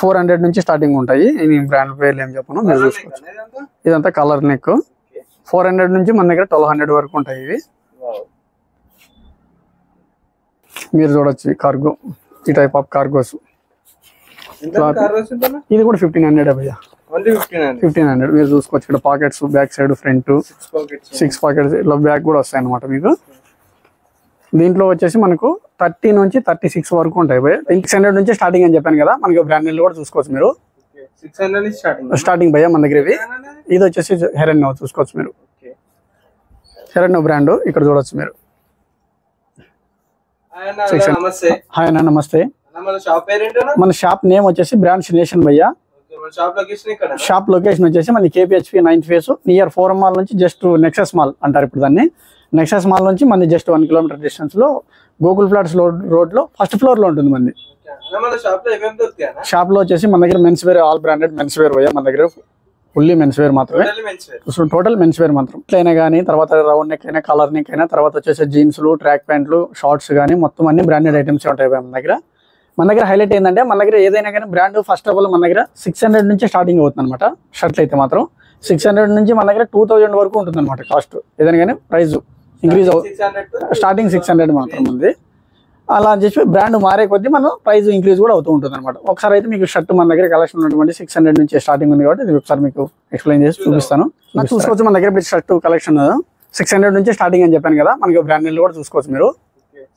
400 నుంచి స్టార్టింగ్ ఉంటాయి. ఈ బ్రాండ్ పేర్లు ఏం చెప్పను, మీరు చూసుకోవచ్చు. ఇదంతా కలర్ నెక్. 400 నుంచి మన దగ్గర 1200 వరకు ఉంటాయి ఇవి. మీరు చూడొచ్చు కార్గో, ఈ టైప్ ఆఫ్ కార్గోస్. ఇది కూడా 1500 భయ్యా, 1500. మీరు చూసుకోవచ్చు. ఇక్కడ pockets back side front 6 pockets ఇలా బ్యాక్ కూడా వస్తాయి అన్నమాట మీకు. దీంట్లో వచ్చేసి మనకు 30 నుంచి 36 వరకు ఉంటాయి భయ్య. 600 నుంచి స్టార్టింగ్ అని చెప్పాను కదా, మనకి బ్రాండ్ కూడా చూసుకోవచ్చు మీరు. 600 స్టార్టింగ్ భయ్య మన దగ్గర ఇవి. ఇది వచ్చేసి హెరెన్నో చూసుకోవచ్చు మీరు, హెరెన్నో బ్రాండ్ ఇక్కడ చూడొచ్చు మీరు. హాయ్ అన్న, నమస్తే. మన షాప్ నేమ్ వచ్చేసి బ్రాండ్స్ నేషన్ భయ్య. షాప్ లొకేషన్ వచ్చేసి మన KPHP 9th face near forum mall నుంచి జస్ట్ నెక్సస్ మాల్ అంటారు ఇప్పుడు దాన్ని. నెక్సస్ మాల్ నుంచి మన జస్ట్ 1 కిలోమీటర్ డిస్టెన్స్ లో గోకుల్ ఫ్లాట్స్ రోడ్ లో ఫస్ట్ ఫ్లోర్ లో ఉంటుంది మంది. షాప్ లో వచ్చేసి మన దగ్గర men's wear, all branded men's wear భయ్య మన దగ్గర. ఫుల్లీ మెన్స్ వేర్ మాత్రమే, టోటల్ మెన్స్ వేర్ మాత్రం. అయినా కానీ తర్వాత రౌండ్ నెక్ అయినా, కలర్ నెక్ అయినా, తర్వాత వచ్చేసి జీన్స్లు, ట్రాక్ ప్యాంట్లు, షార్ట్స్ కానీ మొత్తం అన్ని బ్రాండెడ్ ఐటమ్స్ ఉంటాయి మన దగ్గర. మన దగ్గర హైలైట్ ఏంటంటే మన దగ్గర ఏదైనా కానీ బ్రాండ్ ఫస్ట్ ఆఫ్ ఆల్ మన దగ్గర 600 నుంచి స్టార్టింగ్ అవుతుంది అనమాట. షర్ట్లు అయితే మాత్రం 600 నుంచి మన దగ్గర 2000 వరకు ఉంటుంది అనమాట కాస్ట్. ఏదైనా కానీ ప్రైస్ ఇంక్రీజ్ స్టార్టింగ్ 600 మాత్రం ఉంది. అలా అని చెప్పి బ్రాండ్ మారే కొద్దీ మనం ప్రైస్ ఇంక్రీజ్ కూడా అవుతూ ఉంటుంది అనమాట. ఒకసారి అయితే మీకు షర్ట్ మన దగ్గర కలెక్షన్ ఉన్నటువంటి 600 నుంచి స్టార్టింగ్ ఉంది కాబట్టి ఇది ఒకసారి మీకు ఎక్స్ప్లెయిన్ చేసి చూపిస్తాను. చూసుకోవచ్చు మన దగ్గర షర్ట్ కలెక్షన్ 600 నుంచి స్టార్టింగ్ అని చెప్పాను కదా, మనకి బ్రాండ్ కూడా చూసుకోవచ్చు మీరు.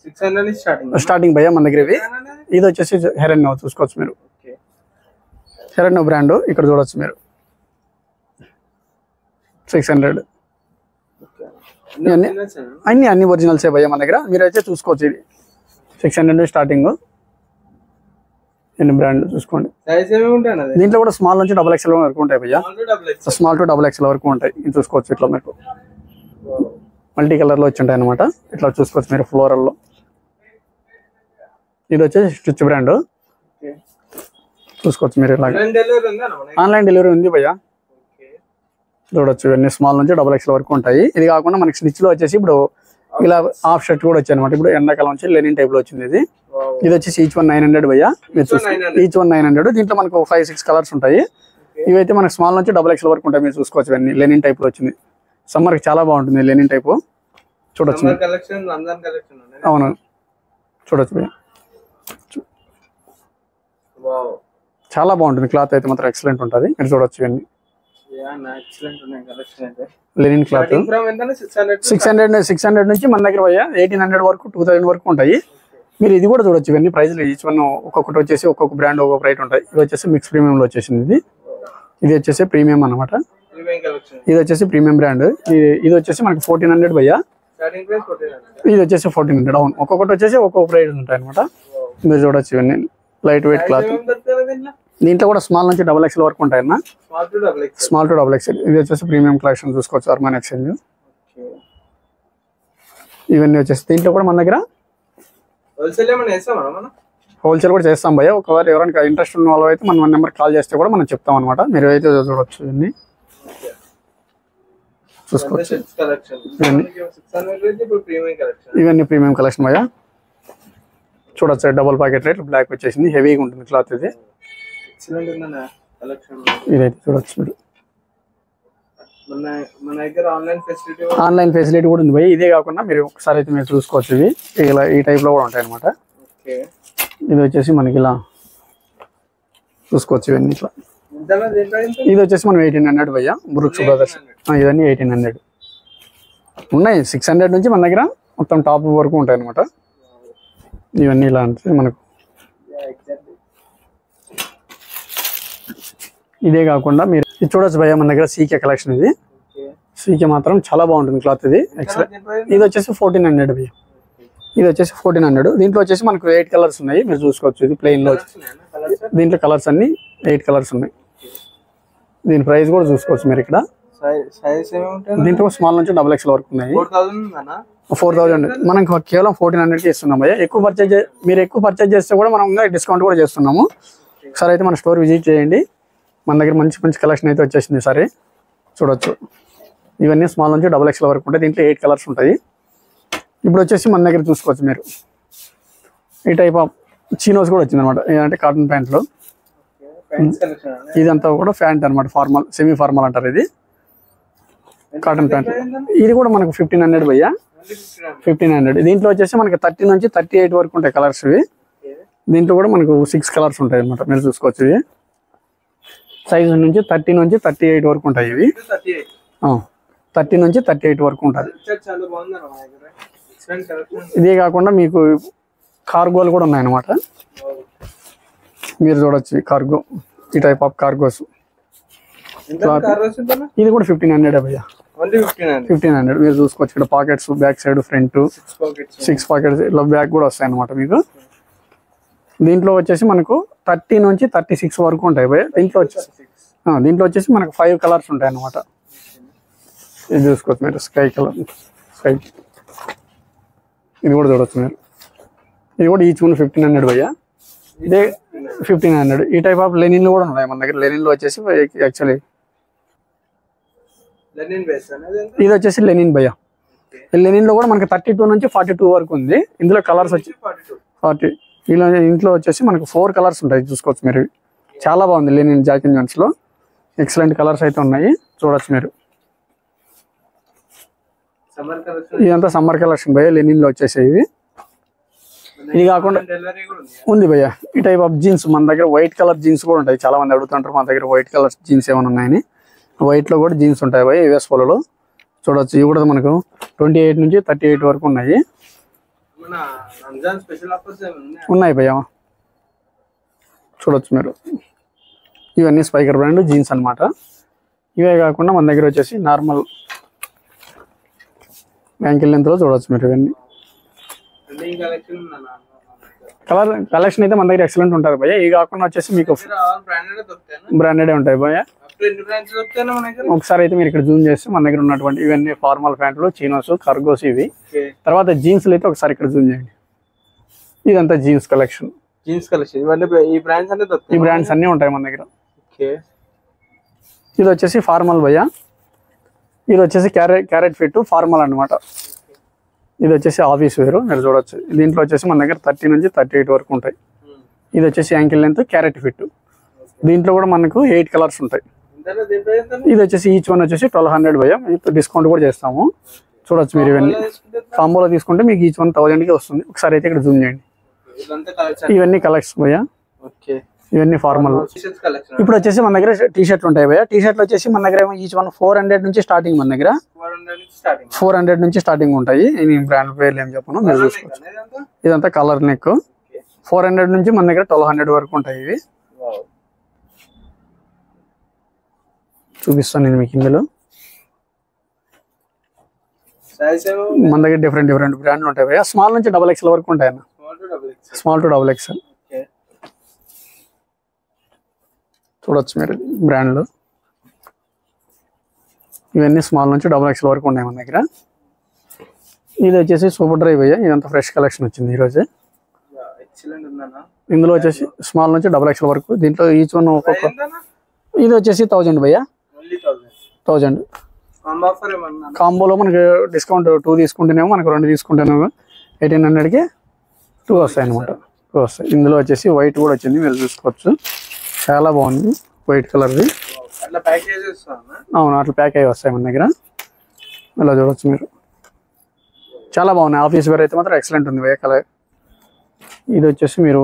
600 స్టార్టింగ్ భయ్య మన దగ్గర ఇవి. ఇది వచ్చేసి హెరెన్నో చూసుకోవచ్చు మీరు, హెరెన్నో బ్రాండ్ ఇక్కడ చూడొచ్చు మీరు. 600 అన్ని ఒరిజినల్స్ భయ్య మన దగ్గర. మీరు అయితే చూసుకోవచ్చు. ఇది 600 స్టార్టింగ్. ఎన్ని బ్రాండ్ చూసుకోండి. దీంట్లో కూడా స్మాల్ నుంచి XXL వరకు ఉంటాయి భయ్య. స్మాల్ టు XXL వరకు ఉంటాయి. ఇది చూసుకోవచ్చు. ఇట్లా మీకు మల్టీ కలర్ లో వచ్చి ఉంటాయి అనమాట. ఇట్లా చూసుకోవచ్చు మీరు ఫ్లోరల్ లో. ఇది వచ్చేసి స్టిచ్ బ్రాండ్ చూసుకోవచ్చు మీరు. ఇలాగ ఆన్లైన్ డెలివరీ ఉంది భయ్య. చూడొచ్చు ఇవన్నీ స్మాల్ నుంచి XXL వరకు ఉంటాయి. ఇది కాకుండా మనకి స్టిచ్ లో వచ్చేసి ఇప్పుడు ఇలా హాఫ్ షర్ట్ కూడా వచ్చాయి అనమాట. ఇప్పుడు ఎండాకాలం వచ్చి లెనిన్ టైప్ లో వచ్చింది ఇది. ఇది వచ్చేసి ఈచ్ వన్ 900 భయ్య. మీరు చూసుకోండి, ఈచ్ వన్ 900. దీంట్లో మనకు 5-6 కలర్స్ ఉంటాయి. ఇవైతే మనకి స్మాల్ నుంచి XXL వరకు ఉంటాయి. మీరు చూసుకోవచ్చు. ఇవన్నీ లెనిన్ టైప్ లో వచ్చింది. సమ్మర్ కి చాలా బాగుంటుంది లెనిన్ టైప్. చూడొచ్చు. అవును చూడొచ్చు భయ్య, చాలా బాగుంటుంది. క్లాత్ అయితే మాత్రం ఎక్సలెంట్ ఉంటుంది. మీరు చూడొచ్చు. ఇవన్నీ లెనిన్ క్లాత్ 600 నుంచి మన దగ్గర 1800 వరకు 2000 వరకు ఉంటాయి. మీరు ఇది కూడా చూడొచ్చు. ఇవన్నీ ప్రైస్లు ఈచ్ వన్ ఒక్కొక్కటి వచ్చేసి ఒక్కొక్క బ్రాండ్ ఒక్కొక్క రేట్ ఉంటాయి. ఇది వచ్చేసి మిక్స్ ప్రీమియం లో వచ్చేసింది. ఇది వచ్చేసి ప్రీమియం అనమాట. ఇది వచ్చేసి ప్రీమియం బ్రాండ్. ఇది వచ్చేసి మనకి 1400 భయ్య. ఇది వచ్చేసి 1400. అవును, ఒక్కొక్కటి వచ్చేసి ఒక్కొక్క ప్రైస్ ఉంటాయి అనమాట. మీరు చూడొచ్చు. ఇవన్నీ లైట్ వెయిట్ క్లాత్. దీంట్లో కూడా స్మాల్ నుంచి XXL వరకు ఉంటాయి అన్న. Small to XXL. ఇది వచ్చేసి ప్రీమియం కలెక్షన్ చూసుకోవచ్చు. అర్మాన్ ఎక్స్చేంజ్. ఇవన్నీ వచ్చేసి దీంట్లో కూడా మన దగ్గర హోల్సేల్ కూడా చేస్తాం భయ్య. ఒకవేళ ఎవరైనా ఇంట్రెస్ట్ ఉన్న వాళ్ళు అయితే మన నెంబర్ కాల్ చేస్తే కూడా మనం చెప్తాం అనమాట. మీరు అయితే చూడవచ్చు. ఇవన్నీ చూసుకోవచ్చు. ఇవన్నీ ప్రీమియం కలెక్షన్ భయ్య. చూడొచ్చు. డబుల్ పాకెట్ రేట్ బ్లాక్ వచ్చేసింది. హెవీగా ఉంటుంది క్లాత్ ఇది. ఇదైతే చూడొచ్చు మీరు. ఆన్లైన్ ఫెసిలిటీ కూడా ఉంది భయ్య. ఇదే కాకుండా మీరు ఒకసారి అయితే మీరు చూసుకోవచ్చు. ఇవి ఇలా ఈ టైప్ లో కూడా ఉంటాయి అనమాట. ఇది వచ్చేసి మనకి ఇలా చూసుకోవచ్చు. ఇవన్నీ ఇట్లా. ఇది వచ్చేసి మనం 1800 భయ్య. Brooks brothers. ఇవన్నీ 1800 ఉన్నాయి. 600 నుంచి మన దగ్గర మొత్తం టాప్ వరకు ఉంటాయి అనమాట. ఇవన్నీ ఇలా అంటే మనకు. ఇదే కాకుండా మీరు ఇది చూడొచ్చు భయ్య మన దగ్గర సీకే కలెక్షన్. ఇది సీకే మాత్రం చాలా బాగుంటుంది క్లాత్. ఇది ఇది వచ్చేసి 1400 భయ్య. ఇది వచ్చేసి 1400. దీంట్లో వచ్చేసి మనకు 8 కలర్స్ ఉన్నాయి. మీరు చూసుకోవచ్చు. ఇది ప్లెయిన్ లో దీంట్లో కలర్స్ అన్ని 8 కలర్స్ ఉన్నాయి. దీని ప్రైస్ కూడా చూసుకోవచ్చు మీరు ఇక్కడ. దీంట్లో స్మాల్ నుంచి XXL వరకు ఉన్నాయి. 4000. మనం కేవలం 1400కి ఇస్తున్నాం భయ్య. మీరు ఎక్కువ పర్చేజ్ చేస్తే కూడా మనం డిస్కౌంట్ కూడా చేస్తున్నాము. ఒకసారి అయితే మన స్టోర్ విజిట్ చేయండి. మన దగ్గర మంచి మంచి కలెక్షన్ అయితే వచ్చేసింది. సరే చూడొచ్చు. ఇవన్నీ స్మాల్ నుంచి XXL వరకు ఉంటాయి. దీంట్లో 8 కలర్స్ ఉంటాయి. ఇప్పుడు వచ్చేసి మన దగ్గర చూసుకోవచ్చు మీరు. ఈ టైప్ ఆఫ్ చీనోస్ కూడా వచ్చింది అనమాట. అంటే కాటన్ ప్యాంట్లు ఇదంతా కూడా ప్యాంట్ అనమాట, ఫార్మల్ సెమీ ఫార్మల్ అంటారు ఇది, కాటన్ ప్యాంట్. ఇది కూడా మనకు 1500 భయ్యా, 1500. దీంట్లో వచ్చేసి మనకి 30 నుంచి 38 వరకు ఉంటాయి కలర్స్ ఇవి. దీంట్లో కూడా మనకు 6 కలర్స్ ఉంటాయి అనమాట, మీరు చూసుకోవచ్చు. ఇవి సైజు నుంచి 30 నుంచి 38 వరకు ఉంటాయి ఇవి. 30 నుంచి 38 వరకు ఉంటుంది. ఇదే కాకుండా మీకు కార్గోలు కూడా ఉన్నాయన్నమాట, మీరు చూడొచ్చు. కార్గో, ఈ టైప్ ఆఫ్ కార్గోస్. ఇది కూడా 1500 భయ్యా, 1500. మీరు చూసుకోవచ్చు. ఇక్కడ pockets, back side, front 6 pockets ఇలా బ్యాక్ కూడా వస్తాయి అనమాట మీకు. దీంట్లో వచ్చేసి మనకు 30 నుంచి 36 వరకు ఉంటాయి భయ్యా. దీంట్లో వచ్చేసి మనకు 5 కలర్స్ ఉంటాయి అన్నమాట. ఇది చూసుకోవచ్చు మీరు, స్కై కలర్, స్కై. ఇది కూడా చూడవచ్చు మీరు. ఇది కూడా ఈచ్ వన్ 1500 భయ్యా. ఇదే 1500. ఈ టైప్ ఆఫ్ లెనిన్లు కూడా ఉన్నాయి మన దగ్గర. లెనిన్లో వచ్చేసి యాక్చువల్లీ ఇది వచ్చేసి లెనిన్ భయ్యా. లెనిన్లో కూడా మనకి 32 నుంచి 42 వరకు ఉంది. ఇందులో కలర్స్ వచ్చి 40. ఇలా ఇంట్లో వచ్చేసి మనకు 4 కలర్స్ ఉంటాయి, చూసుకోవచ్చు మీరు. చాలా బాగుంది లెనిన్ జాక్ అండ్ జోన్స్ లో, ఎక్సలెంట్ కలర్స్ అయితే ఉన్నాయి, చూడొచ్చు మీరు. ఇదంతా సమ్మర్ కలెక్షన్ భయ్యా, లెనిన్ లో వచ్చేసేవి. ఇది కాకుండా ఉంది భయ్యా ఈ టైప్ ఆఫ్ జీన్స్ మన దగ్గర. వైట్ కలర్ జీన్స్ కూడా ఉంటాయి, చాలా మంది అడుగుతుంటారు మన దగ్గర వైట్ కలర్ జీన్స్ ఏమైనా ఉన్నాయని. వైట్ లో కూడా జీన్స్ ఉంటాయి భయ్యా, యూఎస్ పోలో చూడొచ్చు. ఇవి కూడా మనకు 28 నుంచి 38 వరకు ఉన్నాయి. ఉన్నాయి భయ్యా, చూడొచ్చు మీరు. ఇవన్నీ స్పైకర్ బ్రాండ్ జీన్స్ అనమాట. ఇవే కాకుండా మన దగ్గర వచ్చేసి నార్మల్ యాంకిల్ లెంత్ లో చూడొచ్చు మీరు. ఇవన్నీ కలర్ కలెక్షన్ అయితే మన దగ్గర ఎక్సలెంట్ ఉంటుంది భయ్యా. ఇవి కాకుండా వచ్చేసి మీకు బ్రాండెడ్ ఉంటాయి భయ్యా. ఒకసారి అయితే మీరు ఇక్కడ జూమ్ చేస్తే మన దగ్గర ఉన్నటువంటి ఇవన్నీ ఫార్మల్ ప్యాంట్లు, చీనోస్, కార్గోస్ ఇవి. తర్వాత జీన్స్లు అయితే ఒకసారి ఇక్కడ జూమ్ చేయండి. ఇదంతా జీన్స్ కలెక్షన్. ఈ బ్రాండ్స్ అన్ని ఉంటాయి మన దగ్గర. ఇది వచ్చేసి ఫార్మల్ భయ్యా. ఇది వచ్చేసి క్యారెట్ ఫిట్ ఫార్మల్ అనమాట. ఇది వచ్చేసి ఆఫీస్ వేర్, మీరు చూడొచ్చు. దీంట్లో వచ్చేసి మన దగ్గర 30 నుంచి 38 వరకు ఉంటాయి. ఇది వచ్చేసి యాంకిల్ లెంత్ క్యారెట్ ఫిట్. దీంట్లో కూడా మనకు 8 కలర్స్ ఉంటాయి. ఇది వచ్చేసి ఈచ్ వన్ వచ్చేసి 1200 భయ్యా. డిస్కౌంట్ కూడా చేస్తాము, చూడొచ్చు మీరు. ఇవన్నీ కాంబోలో తీసుకుంటే మీకు ఈచ్ వన్ 1000కి వస్తుంది. ఒకసారి అయితే ఇక్కడ జూమ్ చేయండి. ఇవన్నీ కలెక్షన్ భయ్యా, ఇవన్నీ ఫార్మల్. ఇప్పుడు వచ్చేసి మన దగ్గర టీ షర్ట్లు ఉంటాయి భయ్యా. టీ షర్ట్లు వచ్చేసి మన దగ్గర ఈచ్ వన్ 400 నుంచి స్టార్టింగ్. మన దగ్గర 400 నుంచి స్టార్టింగ్ ఉంటాయి. నేను బ్రాండ్ పేర్లు ఏం చెప్పను, మీరు చూసుకోవచ్చు. ఇదంతా కలర్ నెక్. 400 నుంచి మన దగ్గర 1200 వరకు ఉంటాయి. ఇవి చూపిస్తాను నేను మీకు. ఇందులో మన దగ్గర డిఫరెంట్ బ్రాండ్లు ఉంటాయి భయ్యా. స్మాల్ నుంచి XXL వరకు ఉంటాయి అన్న, స్మాల్ టు XXL చూడొచ్చు మీరు బ్రాండ్లు. ఇవన్నీ స్మాల్ నుంచి XXL వరకు ఉన్నాయి మన దగ్గర. ఇది వచ్చేసి సూపర్ డ్రైవ్ అయ్యా. ఇదంతా ఫ్రెష్ కలెక్షన్ వచ్చింది ఈరోజు. ఇందులో వచ్చేసి స్మాల్ నుంచి XXL వరకు. దీంట్లో ఈచ్ వన్ ఒక్కొక్క. ఇది వచ్చేసి 1000 భయ్యా, 1000. కాంబోలో మనకి డిస్కౌంట్ 2 తీసుకుంటేనేమో మనకు 2 తీసుకుంటేనేమో 1800కి 2 వస్తాయి అనమాట. 2 వస్తాయి. ఇందులో వచ్చేసి వైట్ కూడా వచ్చింది, మీరు చూసుకోవచ్చు. చాలా బాగుంది వైట్ కలర్ది. అవును, అట్లా ప్యాక్ అయ్యి వస్తాయి మన దగ్గర. ఇలా చూడవచ్చు మీరు, చాలా బాగున్నాయి. ఆఫీస్ వేర్ అయితే మాత్రం ఎక్సలెంట్ ఉంది వైట్ కలర్. ఇది వచ్చేసి మీరు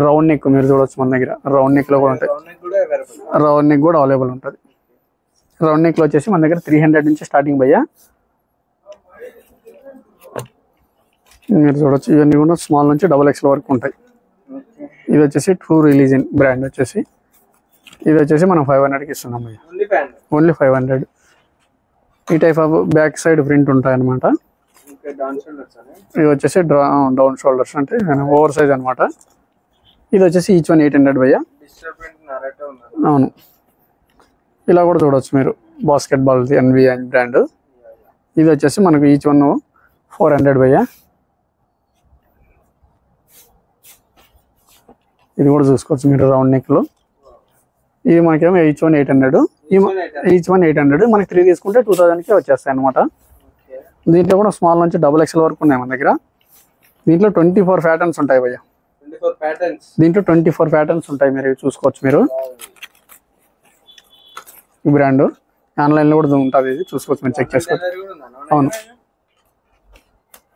రౌండ్ నెక్, మీరు చూడవచ్చు మన దగ్గర. రౌండ్ నెక్ లో కూడా ఉంటాయి, రౌండ్ నెక్ కూడా అవైలబుల్ ఉంటుంది. రౌండ్ నెక్ లో వచ్చేసి మన దగ్గర 300 నుంచి స్టార్టింగ్ భయ్యా, మీరు చూడొచ్చు. ఇవన్నీ కూడా స్మాల్ నుంచి XXL వరకు ఉంటాయి. ఇది వచ్చేసి ట్రూ రిలీజియన్ బ్రాండ్ వచ్చేసి. ఇది వచ్చేసి మనం 500కి ఇస్తున్నాం భయ్యా, ఓన్లీ 500. ఈ type of back side print ఉంటాయి అనమాట. ఇది వచ్చేసి డౌన్ షోల్డర్స్ అంటే ఓవర్ సైజ్ అనమాట. ఇది వచ్చేసి ఈచ్ వన్ 800 భయ్యా. అవును, ఇలా కూడా చూడవచ్చు మీరు. Basket ball NBA brand. ఇది వచ్చేసి మనకు ఈచ్ వన్ 400 భయ్యా. ఇది కూడా చూసుకోవచ్చు మీరు రౌండ్ నెక్ లో. ఇది మనకేమో ఈచ్ వన్ 800. Each one 800. మనకి 3 తీసుకుంటే 2000కి వచ్చేస్తాయి అనమాట. దీంట్లో కూడా స్మాల్ నుంచి XXL వరకు ఉన్నాయి మన దగ్గర. దీంట్లో 24 ప్యాటర్న్స్ ఉంటాయి భయ్యా. దీంట్లో 24 ప్యాటర్న్స్ ఉంటాయి, మీరు చూసుకోవచ్చు. మీరు ఈ బ్రాండ్ ఆన్లైన్లో కూడా ఉంటుంది, ఇది చూసుకోవచ్చు, మీరు చెక్ చేసుకోవచ్చు. అవును,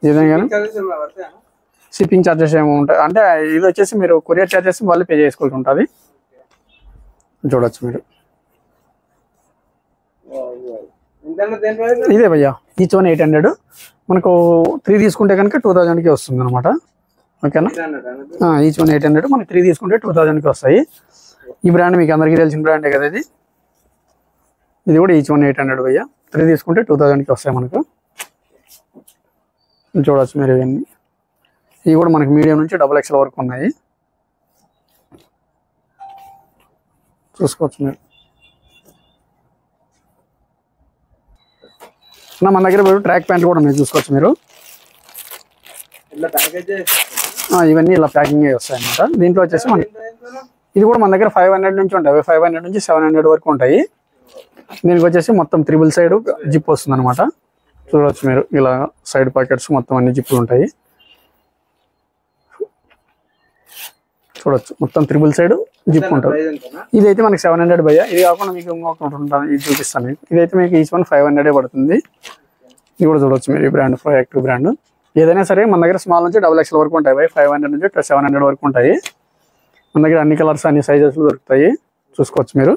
ఏదైనా కానీ షిప్పింగ్ ఛార్జెస్ ఏమో ఉంటాయి, అంటే ఇది వచ్చేసి మీరు కొరియర్ ఛార్జెస్ వాళ్ళు పే చేసుకోవాల్సి ఉంటుంది. చూడొచ్చు మీరు. ఇదే భయ్యా, ఈచ్ వన్ 800. మనకు 3 తీసుకుంటే కనుక 2000కి వస్తుంది అనమాట. ఓకేనా, ఈచ్ వన్ 800, మనకి 3 తీసుకుంటే 2000కి వస్తాయి. ఈ బ్రాండ్ మీకు అందరికీ తెలిసిన బ్రాండే కదా ఇది. ఇది కూడా ఈచ్ వన్ 800 భయ్యా, 3 తీసుకుంటే 2000కి వస్తాయి మనకు. చూడవచ్చు మీరు. ఇవన్నీ ఇవి కూడా మనకి మీడియం నుంచి XXL వరకు ఉన్నాయి, చూసుకోవచ్చు మీరు. మన దగ్గర ట్రాక్ ప్యాంట్లు కూడా ఉన్నాయి, చూసుకోవచ్చు మీరు. ఇవన్నీ ఇలా ప్యాకింగ్ వస్తాయి అన్నమాట. దీంట్లో వచ్చేసి మనకి ఇది కూడా మన దగ్గర 500 నుంచి ఉంటాయి, 500 నుంచి 700 వరకు ఉంటాయి. దీనికి వచ్చేసి మొత్తం 3 సైడ్ జిప్ వస్తుంది అనమాట. చూడవచ్చు మీరు, ఇలా సైడ్ పాకెట్స్ మొత్తం అన్ని జిప్పులు ఉంటాయి. చూడొచ్చు, మొత్తం 3 సైడ్ జిప్ ఉంటుంది. ఇదైతే మనకి 700 భయ్యా. ఇది కాకుండా మీకు ఇంకొకటి ఉంటుంది, ఇది చూపిస్తాను మీకు. ఇదైతే మీకు ఈచ్ వన్ 500 పడుతుంది. ఇది కూడా చూడవచ్చు మీరు, ఈ బ్రాండ్ యాక్టివ్ బ్రాండ్. ఏదైనా సరే మన దగ్గర స్మాల్ నుంచి XXL వరకు ఉంటాయి భయ్యా, 500 నుంచి 700 వరకు ఉంటాయి. మన దగ్గర అన్ని కలర్స్ అన్ని సైజెస్ దొరుకుతాయి, చూసుకోవచ్చు మీరు.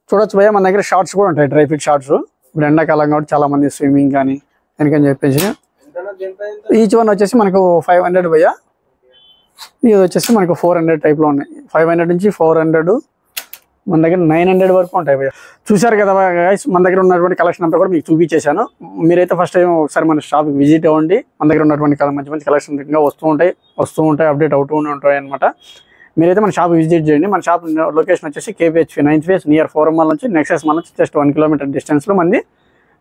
చూడొచ్చు భయ్యా, మన దగ్గర షార్ట్స్ కూడా ఉంటాయి, డ్రై ఫిట్ షార్ట్స్. ఇప్పుడు ఎండాకాలం కాబట్టి చాలా మంది స్విమ్మింగ్ కానీ ఎందుకని చెప్పేసి. ఈచ్ వన్ వచ్చేసి మనకు 500 భయ్యా. ఇది వచ్చేసి మనకు 400 టైప్లో ఉన్నాయి. 500 నుంచి 400, మన దగ్గర 900 వరకు ఉంటాయి భయ్యా. చూశారు కదా గైస్, మన దగ్గర ఉన్నటువంటి కలెక్షన్ అంతా కూడా మీకు చూపించేశాను. మీరైతే ఫస్ట్ టైం ఒకసారి మన షాప్కి విజిట్ అవ్వండి. మన దగ్గర ఉన్నటువంటి మంచి మంచి కలెక్షన్ ఇంకా వస్తూ ఉంటాయి, అప్డేట్ అవుతూ ఉంటాయి అనమాట. మీరైతే మన షాప్ విజిట్ చేయండి. మన షాప్ లొకేషన్ వచ్చేసి KPHP 9th phase near forum mall నుంచి నెక్సెస్ మాల్ నుంచి జస్ట్ 1 కిలోమీటర్ డిస్టెన్స్లో మంది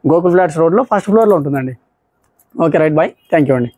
గోకుల్ ఫ్లాట్స్ రోడ్లో ఫస్ట్ ఫ్లోర్లో ఉంటుందండి. Okay right, bye, thank you అండి.